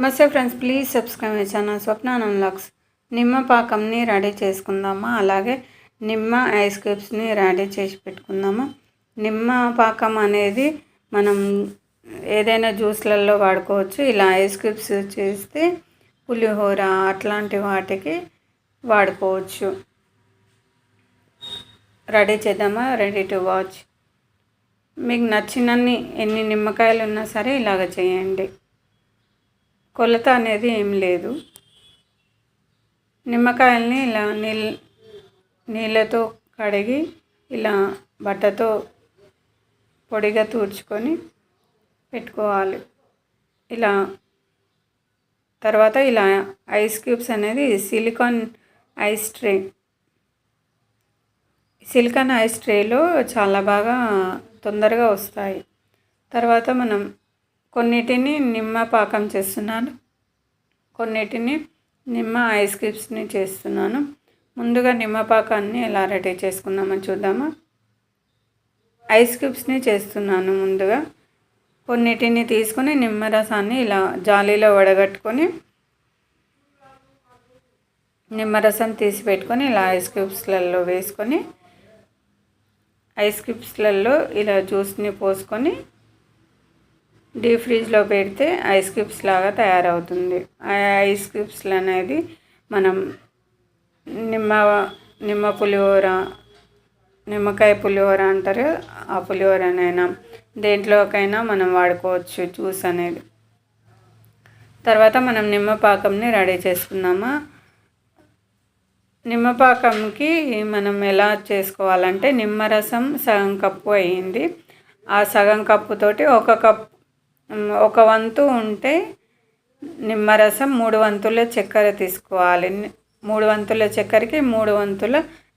నమస్తే friends, please subscribe my channel Swapna vlogs. నిమ్మ పాకంని ready చేసుకుందామా, అలాగే నిమ్మ ఐస్ క్యూబ్స్ని రెడీ చేసి పెట్టుకుందామా. నిమ్మ పాకం అనేది మనం ఏదైనా జ్యూస్లలో వాడుకోవచ్చు. ఇలా ఐస్ క్యూబ్స్ చేస్తే పులిహోర అట్లాంటి వాటికి వాడుకోవచ్చు. రెడీ చేద్దామా? Ready to watch. మీకు నచ్చినన్ని ఎన్ని నిమ్మకాయలు ఉన్నా సరే ఇలాగ చేయండి. కొలత అనేది ఏం లేదు. నిమ్మకాయల్ని ఇలా నీళ్ళతో కడిగి ఇలా బట్టతో పొడిగా తుడుచుకొని పెట్టుకోవాలి. ఇలా తర్వాత ఇలా ఐస్ క్యూబ్స్ అనేది సిలికాన్ ఐస్ ట్రేలో చాలా బాగా తొందరగా వస్తాయి. తర్వాత మనం కొన్నిటిని నిమ్మ పాకం చేస్తున్నాను, కొన్నిటిని నిమ్మ ఐస్ క్యూబ్స్ని చేస్తున్నాను. ముందుగా నిమ్మ పాకాన్ని ఎలా రెడీ చేసుకుందామని చూద్దామా. ఐస్ క్యూబ్స్ని చేస్తున్నాను. ముందుగా కొన్నిటిని తీసుకొని నిమ్మరసాన్ని ఇలా జాలీలో వడగట్టుకొని నిమ్మరసం తీసి పెట్టుకొని ఇలా ఐస్ క్యూబ్స్లలో వేసుకొని ఐస్ క్యూబ్స్లలో ఇలా జ్యూస్ని పోసుకొని డీప్ ఫ్రిడ్జ్లో పెడితే ఐస్ క్యూబ్స్ లాగా తయారవుతుంది. ఆ ఐస్ క్యూబ్స్లు అనేది మనం నిమ్మ పులిహోర, నిమ్మకాయ పులిహోర అంటారు, ఆ పులిహోరనైనా దేంట్లోకైనా మనం వాడుకోవచ్చు జ్యూస్ అనేది. తర్వాత మనం నిమ్మ పాకంని రెడీ చేసుకుందామా. నిమ్మపాకంకి మనం ఎలా చేసుకోవాలంటే నిమ్మరసం సగం కప్పు అయ్యింది. ఆ సగం కప్పుతోటి ఒక వంతు ఉంటే నిమ్మరసం 3 వంతుల చక్కెర తీసుకోవాలి. 3 వంతుల చక్కెరకి 3 వంతుల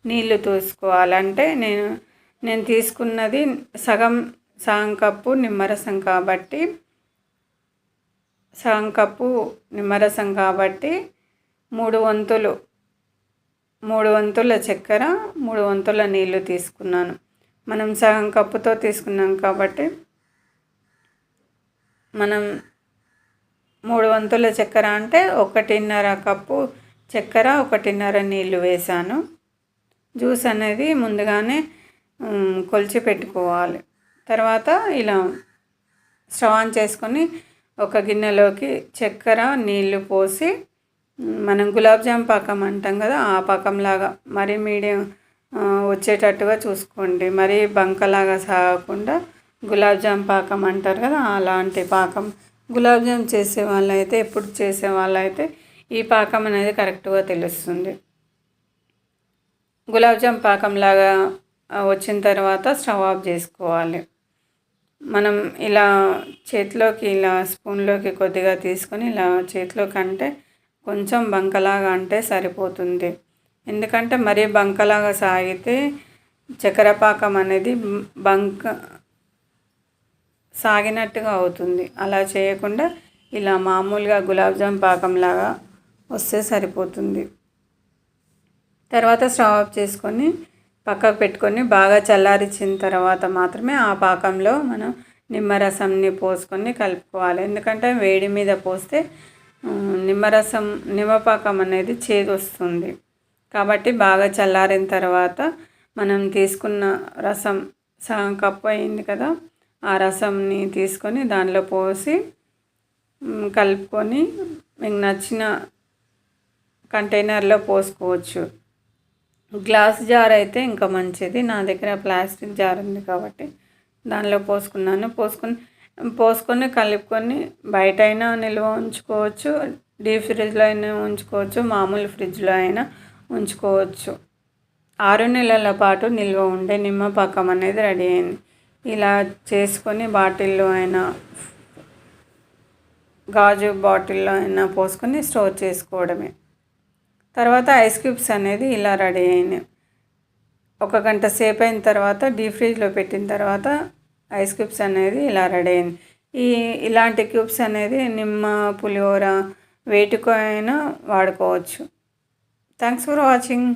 నీళ్లు తీసుకోవాలి. అంటే నేను తీసుకున్నది సగం కప్పు నిమ్మరసం కాబట్టి సగం కప్పు నిమ్మరసం కాబట్టి 3 వంతుల చక్కెర 3 వంతుల నీళ్లు తీసుకున్నాను. మనం సగం కప్పుతో తీసుకున్నాం కాబట్టి మనం 3 వంతుల చక్కెర అంటే 1.5 కప్పు చక్కెర 1.5 నీళ్ళు వేసాను. జ్యూస్ అనేది ముందుగానే కొలిచి పెట్టుకోవాలి. తర్వాత ఇలా స్టవ్ ఆన్ చేసుకొని ఒక గిన్నెలోకి చక్కెర నీళ్ళు పోసి మనం గులాబ్ జామ్ పాకం అంటాం కదా, ఆ పాకంలాగా మరీ మీడియం వచ్చేటట్టుగా చూసుకోండి. మరీ బంకలాగా సాగకుండా గులాబ్ జామ్ పాకం అంటారు కదా, అలాంటి పాకం. గులాబ్ జామ్ చేసే వాళ్ళైతే ఎప్పుడు చేసే వాళ్ళైతే ఈ పాకం అనేది కరెక్ట్గా తెలుస్తుంది. గులాబ్ జామ్ పాకంలాగా వచ్చిన తర్వాత స్టవ్ ఆఫ్ చేసుకోవాలి. మనం ఇలా చేతిలోకి ఇలా స్పూన్లోకి కొద్దిగా తీసుకొని ఇలా చేతిలోకి అంటే కొంచెం బంకలాగా అంటే సరిపోతుంది. ఎందుకంటే మరీ బంకలాగా సాగితే చక్కెర పాకం అనేది సాగినట్టుగా అవుతుంది. అలా చేయకుండా ఇలా మామూలుగా గులాబ్ జామ్ పాకంలాగా వస్తే సరిపోతుంది. తర్వాత స్టవ్ ఆఫ్ చేసుకొని పక్కకు పెట్టుకొని బాగా చల్లారించిన తర్వాత మాత్రమే ఆ పాకంలో మనం నిమ్మరసంని పోసుకొని కలుపుకోవాలి. ఎందుకంటే వేడి మీద పోస్తే నిమ్మపాకం అనేది చేదు వస్తుంది. కాబట్టి బాగా చల్లారిన తర్వాత మనం తీసుకున్న రసం సగం కప్పు అయింది కదా, ఆ రసంని తీసుకొని దానిలో పోసి కలుపుకొని మీకు నచ్చిన కంటైనర్లో పోసుకోవచ్చు. గ్లాస్ జార్ అయితే ఇంకా మంచిది. నా దగ్గర ప్లాస్టిక్ జార్ ఉంది కాబట్టి దానిలో పోసుకున్నాను. పోసుకొని కలుపుకొని బయట అయినా నిల్వ ఉంచుకోవచ్చు, డీప్ ఫ్రిడ్జ్లో అయినా ఉంచుకోవచ్చు, మామూలు ఫ్రిడ్జ్లో అయినా ఉంచుకోవచ్చు. 6 నెలల పాటు నిల్వ ఉండే నిమ్మ పాకం అనేది రెడీ అయింది. ఇలా చేసుకొని బాటిల్లో అయినా గాజు బాటిల్లో అయినా పోసుకొని స్టోర్ చేసుకోవడమే. తర్వాత ఐస్ క్యూబ్స్ అనేది ఇలా రెడీ అయినాయి. 1 గంట సేపు అయిన తర్వాత డీప్ ఫ్రిడ్జ్లో పెట్టిన తర్వాత ఐస్ క్యూబ్స్ అనేది ఇలా రెడీ అయింది. ఇలాంటి క్యూబ్స్ అనేది నిమ్మ పులిహోర వేటికో అయినా వాడుకోవచ్చు. Thanks for watching.